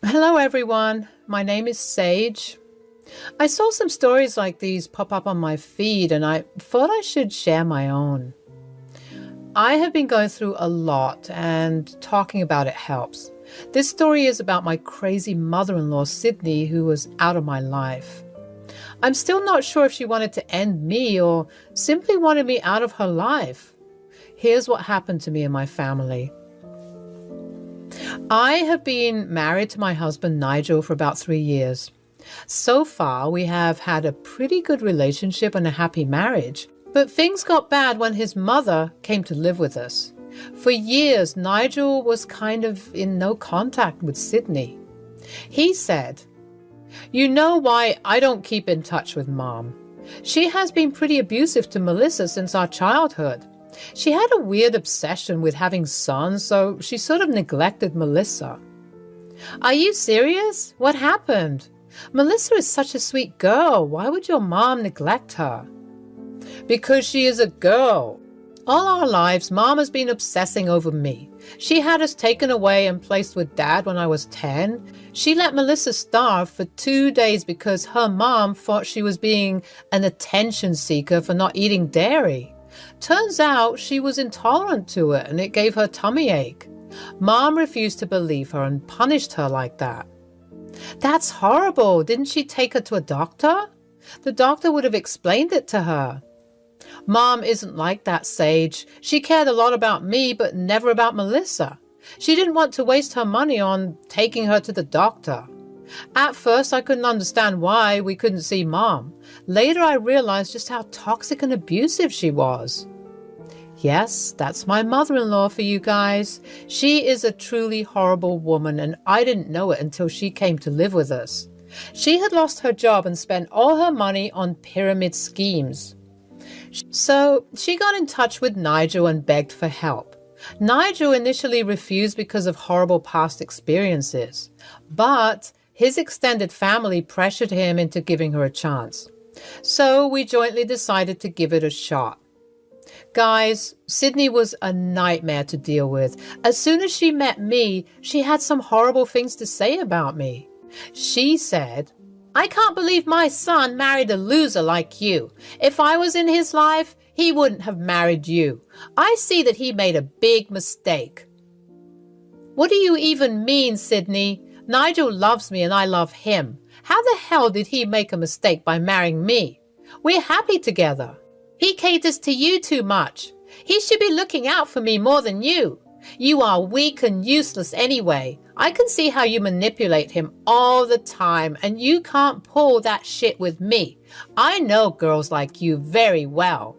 Hello, everyone. My name is Sage. I saw some stories like these pop up on my feed and I thought I should share my own. I have been going through a lot and talking about it helps. This story is about my crazy mother in law, Sydney, who was out of my life. I'm still not sure if she wanted to end me or simply wanted me out of her life. Here's what happened to me and my family. I have been married to my husband Nigel for about 3 years. So far, we have had a pretty good relationship and a happy marriage, but things got bad when his mother came to live with us. For years, Nigel was kind of in no contact with Sydney. He said, "You know why I don't keep in touch with Mom? She has been pretty abusive to Melissa since our childhood. She had a weird obsession with having sons, so she sort of neglected Melissa." "Are you serious? What happened? Melissa is such a sweet girl. Why would your mom neglect her?" "Because she is a girl. All our lives, Mom has been obsessing over me. She had us taken away and placed with Dad when I was 10. She let Melissa starve for 2 days because her mom thought she was being an attention seeker for not eating dairy. Turns out she was intolerant to it and it gave her tummy ache. Mom refused to believe her and punished her like that." "That's horrible. Didn't she take her to a doctor?" "The doctor would have explained it to her." "Mom isn't like that, Sage. She cared a lot about me, but never about Melissa. She didn't want to waste her money on taking her to the doctor. At first, I couldn't understand why we couldn't see Mom. Later, I realized just how toxic and abusive she was." Yes, that's my mother-in-law for you guys. She is a truly horrible woman, and I didn't know it until she came to live with us. She had lost her job and spent all her money on pyramid schemes. So she got in touch with Nigel and begged for help. Nigel initially refused because of horrible past experiences, but his extended family pressured him into giving her a chance. So we jointly decided to give it a shot. Guys, Sydney was a nightmare to deal with. As soon as she met me, she had some horrible things to say about me. She said, "I can't believe my son married a loser like you. If I was in his life, he wouldn't have married you. I see that he made a big mistake." "What do you even mean, Sydney? Nigel loves me and I love him. How the hell did he make a mistake by marrying me? We're happy together. He caters to you too much. He should be looking out for me more than you. You are weak and useless anyway. I can see how you manipulate him all the time, and you can't pull that shit with me. I know girls like you very well."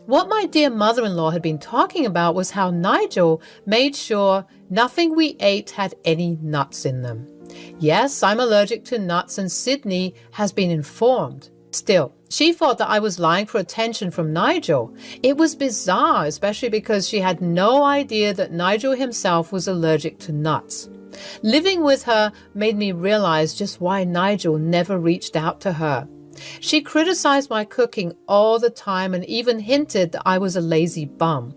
What my dear mother-in-law had been talking about was how Nigel made sure nothing we ate had any nuts in them. Yes, I'm allergic to nuts, and Sydney has been informed. Still, she thought that I was lying for attention from Nigel. It was bizarre, especially because she had no idea that Nigel himself was allergic to nuts. Living with her made me realize just why Nigel never reached out to her. She criticized my cooking all the time and even hinted that I was a lazy bum.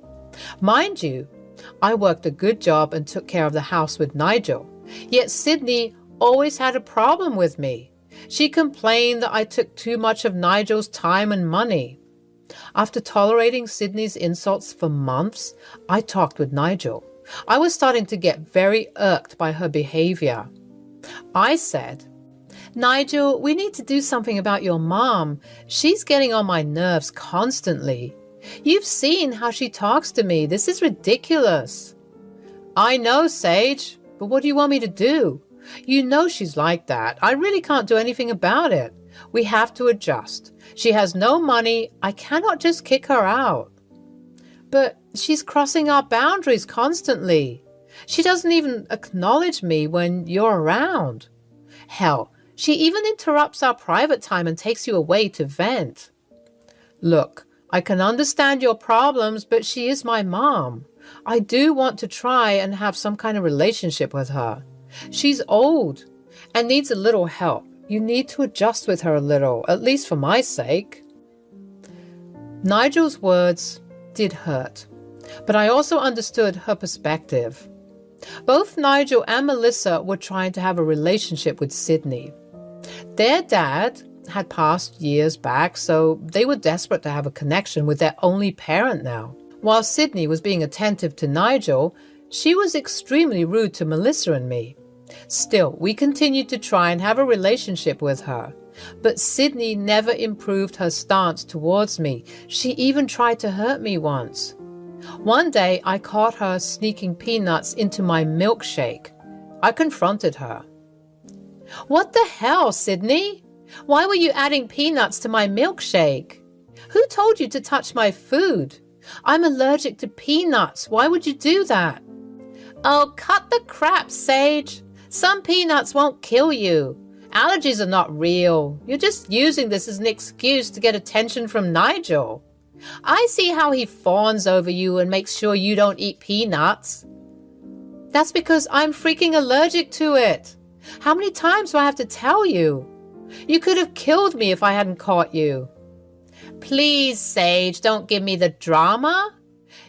Mind you, I worked a good job and took care of the house with Nigel. Yet Sydney always had a problem with me. She complained that I took too much of Nigel's time and money. After tolerating Sydney's insults for months, I talked with Nigel. I was starting to get very irked by her behavior. I said, "Nigel, we need to do something about your mom. She's getting on my nerves constantly. You've seen how she talks to me. This is ridiculous." "I know, Sage, but what do you want me to do? You know she's like that. I really can't do anything about it. We have to adjust. She has no money. I cannot just kick her out." "But she's crossing our boundaries constantly. She doesn't even acknowledge me when you're around. Hell, she even interrupts our private time and takes you away to vent." "Look, I can understand your problems, but she is my mom. I do want to try and have some kind of relationship with her. She's old and needs a little help. You need to adjust with her a little, at least for my sake." Nigel's words did hurt, but I also understood her perspective. Both Nigel and Melissa were trying to have a relationship with Sydney. Their dad had passed years back, so they were desperate to have a connection with their only parent now. While Sydney was being attentive to Nigel, she was extremely rude to Melissa and me. Still, we continued to try and have a relationship with her. But Sydney never improved her stance towards me. She even tried to hurt me once. One day, I caught her sneaking peanuts into my milkshake. I confronted her. "What the hell, Sydney? Why were you adding peanuts to my milkshake? Who told you to touch my food? I'm allergic to peanuts. Why would you do that?" "Oh, cut the crap, Sage. Some peanuts won't kill you. Allergies are not real. You're just using this as an excuse to get attention from Nigel. I see how he fawns over you and makes sure you don't eat peanuts." "That's because I'm freaking allergic to it. How many times do I have to tell you? You could have killed me if I hadn't caught you." "Please, Sage, don't give me the drama.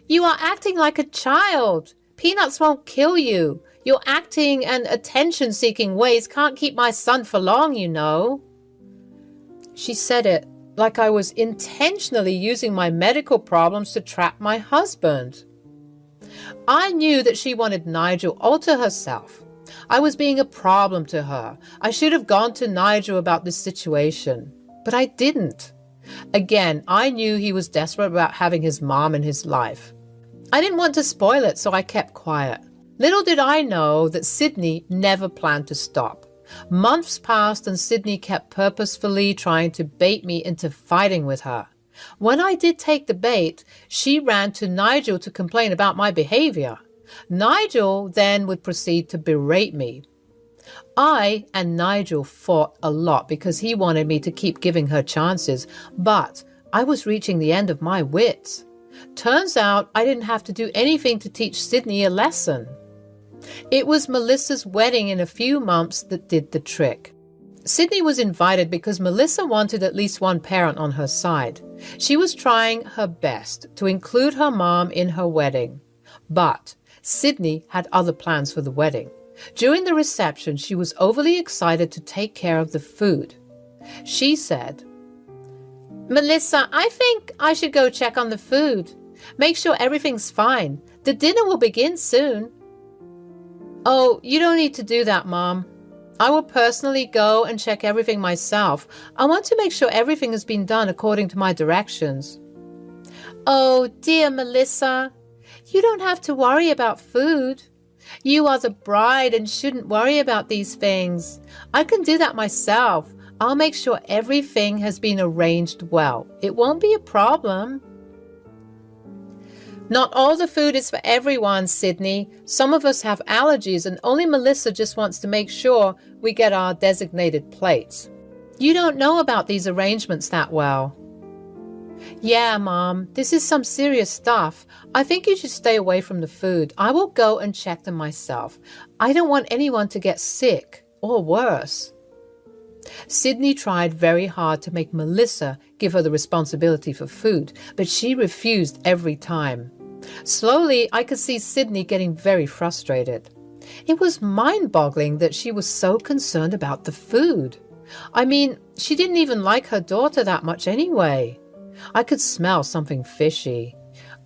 You are acting like a child. Peanuts won't kill you. Your acting and attention-seeking ways can't keep my son for long, you know." She said it like I was intentionally using my medical problems to trap my husband. I knew that she wanted Nigel all to herself. I was being a problem to her. I should have gone to Nigel about this situation, but I didn't. Again, I knew he was desperate about having his mom in his life. I didn't want to spoil it, so I kept quiet. Little did I know that Sydney never planned to stop. Months passed and Sydney kept purposefully trying to bait me into fighting with her. When I did take the bait, she ran to Nigel to complain about my behavior. Nigel then would proceed to berate me. I and Nigel fought a lot because he wanted me to keep giving her chances, but I was reaching the end of my wits. Turns out I didn't have to do anything to teach Sydney a lesson. It was Melissa's wedding in a few months that did the trick. Sydney was invited because Melissa wanted at least one parent on her side. She was trying her best to include her mom in her wedding. But Sydney had other plans for the wedding. During the reception, she was overly excited to take care of the food. She said, "Melissa, I think I should go check on the food. Make sure everything's fine. The dinner will begin soon." "Oh, you don't need to do that, Mom. I will personally go and check everything myself. I want to make sure everything has been done according to my directions." "Oh, dear Melissa, you don't have to worry about food. You are the bride and shouldn't worry about these things. I can do that myself. I'll make sure everything has been arranged well. It won't be a problem." "Not all the food is for everyone, Sydney. Some of us have allergies and only Melissa just wants to make sure we get our designated plates. You don't know about these arrangements that well." "Yeah, Mom, this is some serious stuff. I think you should stay away from the food. I will go and check them myself. I don't want anyone to get sick or worse." Sydney tried very hard to make Melissa give her the responsibility for food, but she refused every time. Slowly, I could see Sydney getting very frustrated. It was mind-boggling that she was so concerned about the food. I mean, she didn't even like her daughter that much anyway. I could smell something fishy.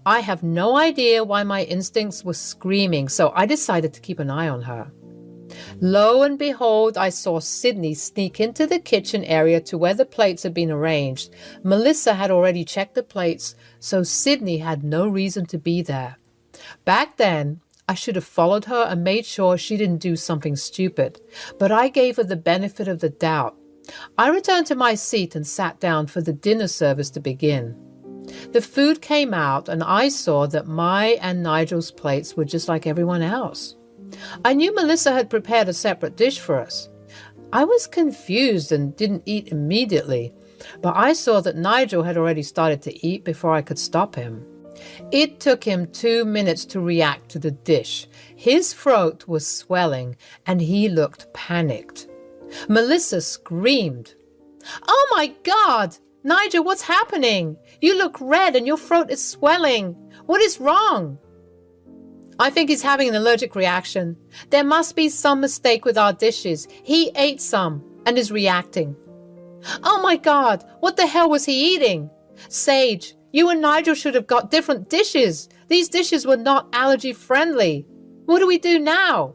I have no idea why my instincts were screaming, so I decided to keep an eye on her. Lo and behold, I saw Sydney sneak into the kitchen area to where the plates had been arranged. Melissa had already checked the plates, so Sydney had no reason to be there. Back then, I should have followed her and made sure she didn't do something stupid, but I gave her the benefit of the doubt. I returned to my seat and sat down for the dinner service to begin. The food came out and I saw that my and Nigel's plates were just like everyone else. I knew Melissa had prepared a separate dish for us. I was confused and didn't eat immediately, but I saw that Nigel had already started to eat before I could stop him. It took him 2 minutes to react to the dish. His throat was swelling and he looked panicked. Melissa screamed, "Oh my God! Nigel, what's happening? You look red and your throat is swelling. What is wrong?" I think he's having an allergic reaction. There must be some mistake with our dishes. He ate some and is reacting. Oh my God, what the hell was he eating? Sage, you and Nigel should have got different dishes. These dishes were not allergy friendly. What do we do now?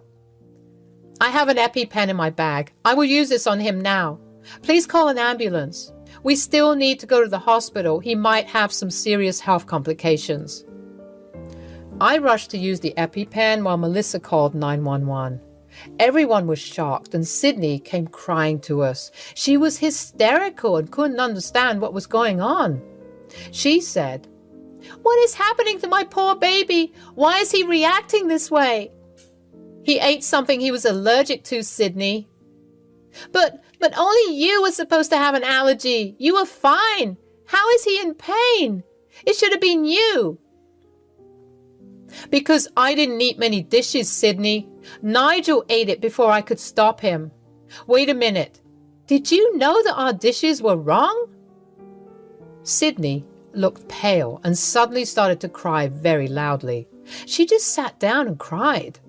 I have an EpiPen in my bag. I will use this on him now. Please call an ambulance. We still need to go to the hospital. He might have some serious health complications. I rushed to use the EpiPen while Melissa called 911. Everyone was shocked and Sydney came crying to us. She was hysterical and couldn't understand what was going on. She said, "What is happening to my poor baby? Why is he reacting this way?" "He ate something he was allergic to, Sydney." But only you were supposed to have an allergy. You were fine. How is he in pain? It should have been you. Because I didn't eat many dishes, Sydney. Nigel ate it before I could stop him. Wait a minute. Did you know that our dishes were wrong? Sydney looked pale and suddenly started to cry very loudly. She just sat down and cried.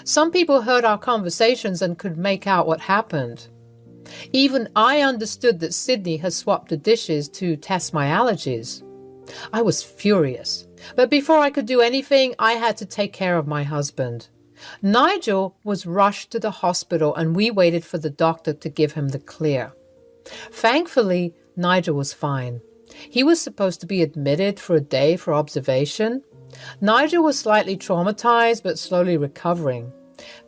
Some people heard our conversations and could make out what happened. Even I understood that Sydney had swapped the dishes to test my allergies. I was furious, but before I could do anything, I had to take care of my husband. Nigel was rushed to the hospital and we waited for the doctor to give him the clear. Thankfully, Nigel was fine. He was supposed to be admitted for a day for observation. Nigel was slightly traumatized but slowly recovering.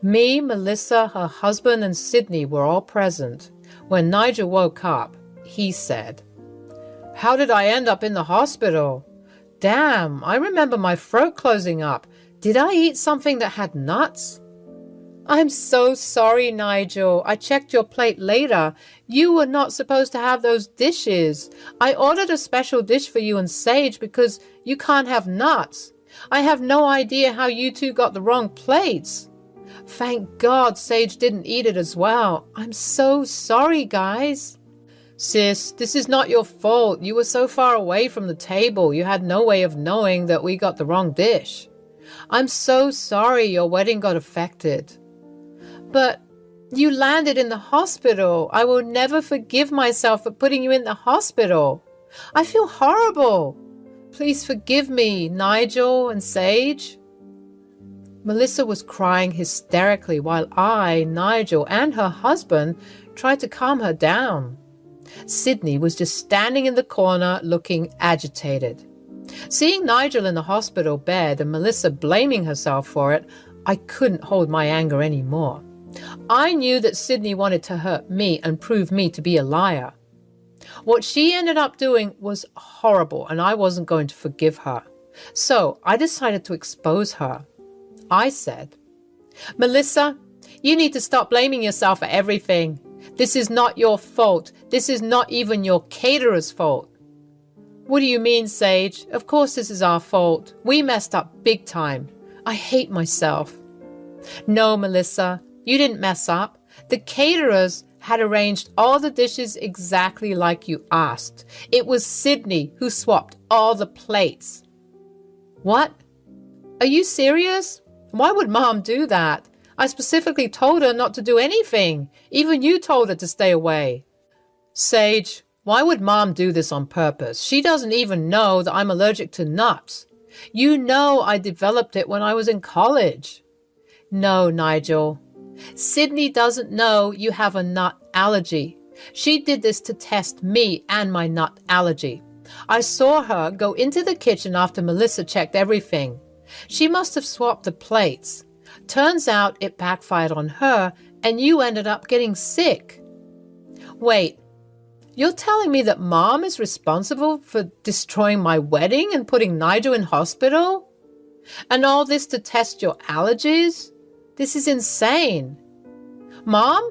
Me, Melissa, her husband, and Sydney were all present. When Nigel woke up, he said, "How did I end up in the hospital? Damn, I remember my throat closing up. Did I eat something that had nuts?" "I'm so sorry, Nigel. I checked your plate later. You were not supposed to have those dishes. I ordered a special dish for you and Sage because you can't have nuts. I have no idea how you two got the wrong plates. Thank God Sage didn't eat it as well. I'm so sorry, guys." "Sis, this is not your fault. You were so far away from the table. You had no way of knowing that we got the wrong dish. I'm so sorry your wedding got affected." "But you landed in the hospital. I will never forgive myself for putting you in the hospital. I feel horrible. Please forgive me, Nigel and Sage." Melissa was crying hysterically while I, Nigel, and her husband tried to calm her down. Sydney was just standing in the corner looking agitated. Seeing Nigel in the hospital bed and Melissa blaming herself for it, I couldn't hold my anger anymore. I knew that Sydney wanted to hurt me and prove me to be a liar. What she ended up doing was horrible and I wasn't going to forgive her. So I decided to expose her. I said, "Melissa, you need to stop blaming yourself for everything. This is not your fault. This is not even your caterer's fault." "What do you mean, Sage? Of course this is our fault. We messed up big time. I hate myself." "No, Melissa, you didn't mess up. The caterers had arranged all the dishes exactly like you asked. It was Sydney who swapped all the plates." "What? Are you serious? Why would Mom do that? I specifically told her not to do anything. Even you told her to stay away." "Sage, why would Mom do this on purpose? She doesn't even know that I'm allergic to nuts. You know I developed it when I was in college." "No, Nigel. Sydney doesn't know you have a nut allergy. She did this to test me and my nut allergy. I saw her go into the kitchen after Melissa checked everything. She must have swapped the plates. Turns out it backfired on her and you ended up getting sick." "Wait, you're telling me that Mom is responsible for destroying my wedding and putting Nigel in hospital? And all this to test your allergies? This is insane. Mom,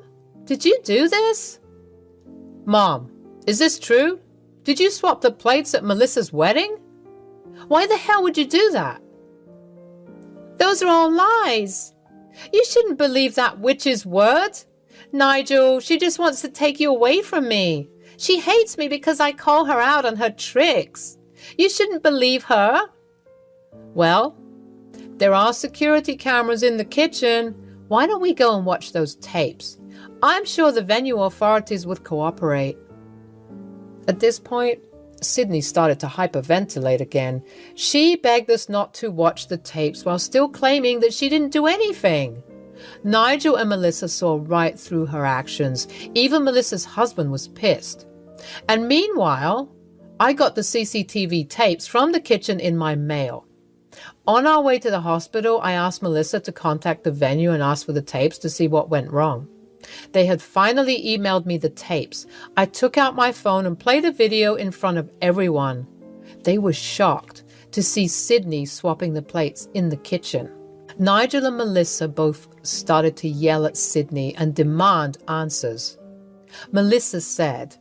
did you do this?" "Mom, is this true? Did you swap the plates at Melissa's wedding? Why the hell would you do that?" "Those are all lies. You shouldn't believe that witch's word. Nigel, she just wants to take you away from me. She hates me because I call her out on her tricks. You shouldn't believe her." "Well, There are security cameras in the kitchen. Why don't we go and watch those tapes? I'm sure the venue authorities would cooperate. At this point, Sydney started to hyperventilate again. She begged us not to watch the tapes while still claiming that she didn't do anything. Nigel and Melissa saw right through her actions. Even Melissa's husband was pissed. And meanwhile, I got the CCTV tapes from the kitchen in my mail. On our way to the hospital, I asked Melissa to contact the venue and ask for the tapes to see what went wrong. They had finally emailed me the tapes. I took out my phone and played a video in front of everyone. They were shocked to see Sydney swapping the plates in the kitchen. Nigel and Melissa both started to yell at Sydney and demand answers. Melissa said,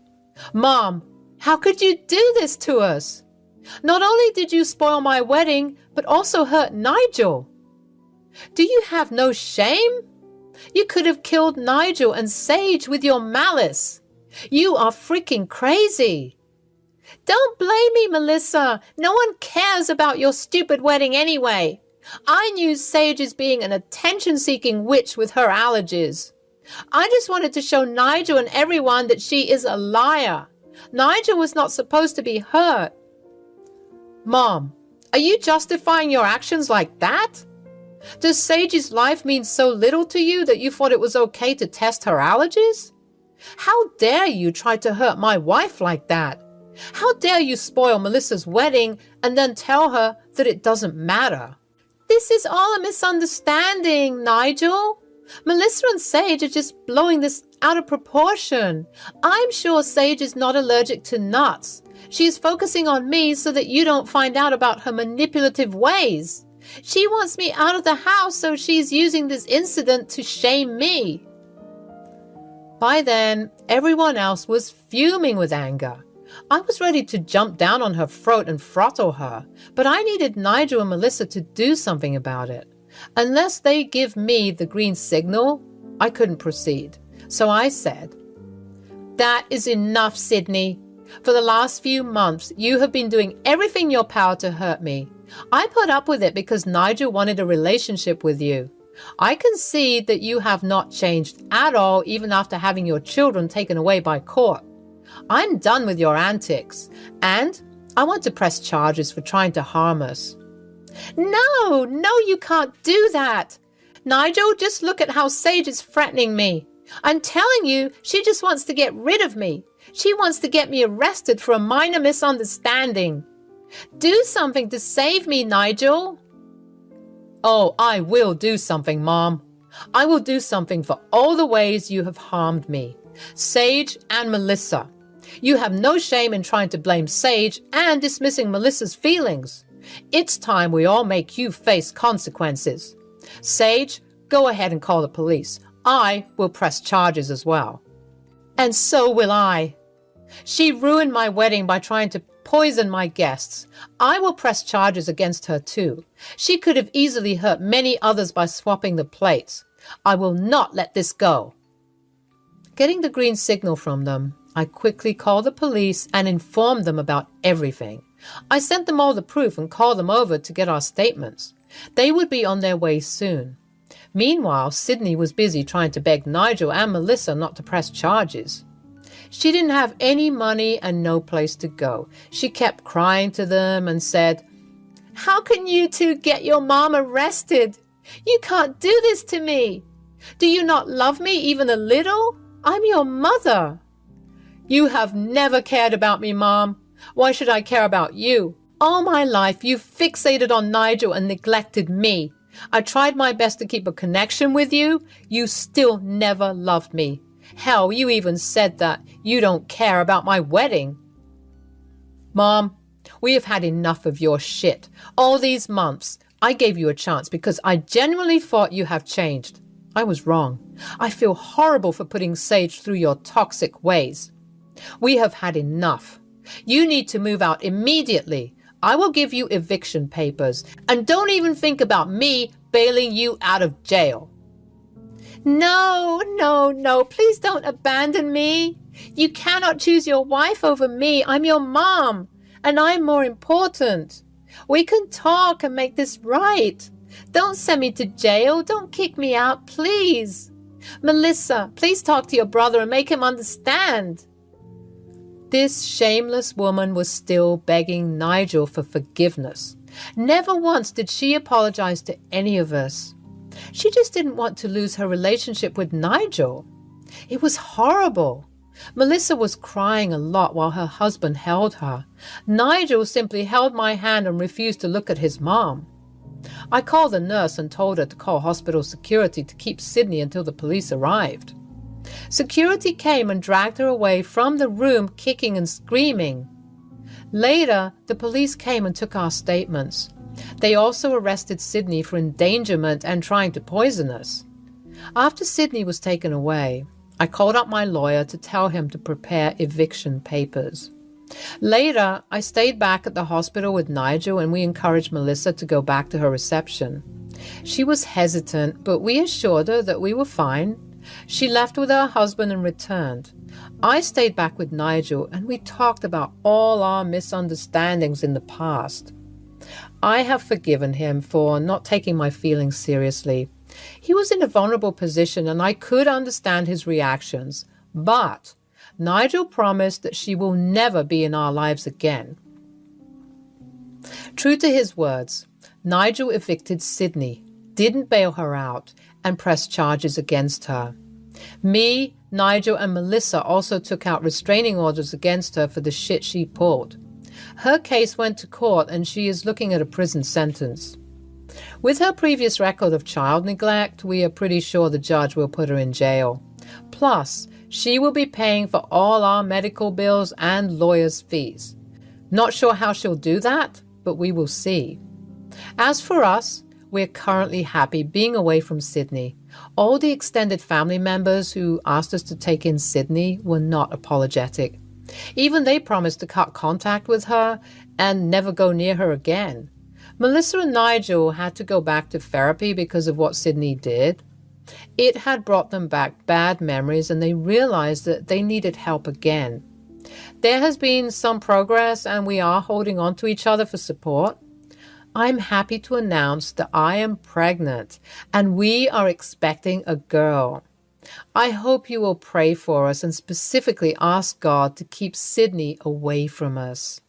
"Mom, how could you do this to us? Not only did you spoil my wedding, but also hurt Nigel. Do you have no shame? You could have killed Nigel and Sage with your malice. You are freaking crazy." "Don't blame me, Melissa. No one cares about your stupid wedding anyway. I knew Sage as being an attention-seeking witch with her allergies. I just wanted to show Nigel and everyone that she is a liar. Nigel was not supposed to be hurt." "Mom, are you justifying your actions like that? Does Sage's life mean so little to you that you thought it was okay to test her allergies? How dare you try to hurt my wife like that? How dare you spoil Melissa's wedding and then tell her that it doesn't matter?" "This is all a misunderstanding, Nigel. Melissa and Sage are just blowing this out of proportion. I'm sure Sage is not allergic to nuts. She is focusing on me so that you don't find out about her manipulative ways. She wants me out of the house, so she's using this incident to shame me." By then, everyone else was fuming with anger. I was ready to jump down on her throat and throttle her, but I needed Nigel and Melissa to do something about it. Unless they give me the green signal, I couldn't proceed. So I said, "That is enough, Sydney. For the last few months, you have been doing everything in your power to hurt me. I put up with it because Nigel wanted a relationship with you. I can see that you have not changed at all, even after having your children taken away by court. I'm done with your antics, and I want to press charges for trying to harm us." No, you can't do that. Nigel, just look at how Sage is threatening me. I'm telling you, she just wants to get rid of me. She wants to get me arrested for a minor misunderstanding. Do something to save me, Nigel. "Oh, I will do something, Mom. I will do something for all the ways you have harmed me. Sage and Melissa. You have no shame in trying to blame Sage and dismissing Melissa's feelings. It's time we all make you face consequences. Sage, go ahead and call the police. I will press charges as well." "And so will I. She ruined my wedding by trying to poison my guests. I will press charges against her too. She could have easily hurt many others by swapping the plates. I will not let this go." Getting the green signal from them, I quickly called the police and informed them about everything. I sent them all the proof and called them over to get our statements. They would be on their way soon. Meanwhile, Sydney was busy trying to beg Nigel and Melissa not to press charges. She didn't have any money and no place to go. She kept crying to them and said, "How can you two get your mom arrested? You can't do this to me. Do you not love me even a little? I'm your mother." "You have never cared about me, Mom. Why should I care about you? All my life you fixated on Nigel and neglected me. I tried my best to keep a connection with you. You still never loved me. Hell, you even said that you don't care about my wedding." "Mom, we have had enough of your shit. All these months, I gave you a chance because I genuinely thought you have changed. I was wrong. I feel horrible for putting Sage through your toxic ways. We have had enough. You need to move out immediately. I will give you eviction papers. And don't even think about me bailing you out of jail." No, please don't abandon me. You cannot choose your wife over me. I'm your mom, and I'm more important. We can talk and make this right. Don't send me to jail. Don't kick me out, please. Melissa, please talk to your brother and make him understand. This shameless woman was still begging Nigel for forgiveness. Never once did she apologize to any of us. She just didn't want to lose her relationship with Nigel. It was horrible. Melissa was crying a lot while her husband held her. Nigel simply held my hand and refused to look at his mom. I called the nurse and told her to call hospital security to keep Sydney until the police arrived. Security came and dragged her away from the room, kicking and screaming. Later, the police came and took our statements. They also arrested Sydney for endangerment and trying to poison us. After Sydney was taken away, I called up my lawyer to tell him to prepare eviction papers. Later, I stayed back at the hospital with Nigel and we encouraged Melissa to go back to her reception. She was hesitant, but we assured her that we were fine. She left with her husband and returned. I stayed back with Nigel and we talked about all our misunderstandings in the past. I have forgiven him for not taking my feelings seriously. He was in a vulnerable position and I could understand his reactions, but Nigel promised that she will never be in our lives again. True to his words, Nigel evicted Sydney, didn't bail her out, and pressed charges against her. Me, Nigel, and Melissa also took out restraining orders against her for the shit she pulled. Her case went to court and she is looking at a prison sentence. With her previous record of child neglect, we are pretty sure the judge will put her in jail. Plus, she will be paying for all our medical bills and lawyers' fees. Not sure how she'll do that, but we will see. As for us, we're currently happy being away from Sydney. All the extended family members who asked us to take in Sydney were not apologetic. Even they promised to cut contact with her and never go near her again. Melissa and Nigel had to go back to therapy because of what Sydney did. It had brought them back bad memories and they realized that they needed help again. There has been some progress and we are holding on to each other for support. I'm happy to announce that I am pregnant and we are expecting a girl. I hope you will pray for us and specifically ask God to keep Sydney away from us.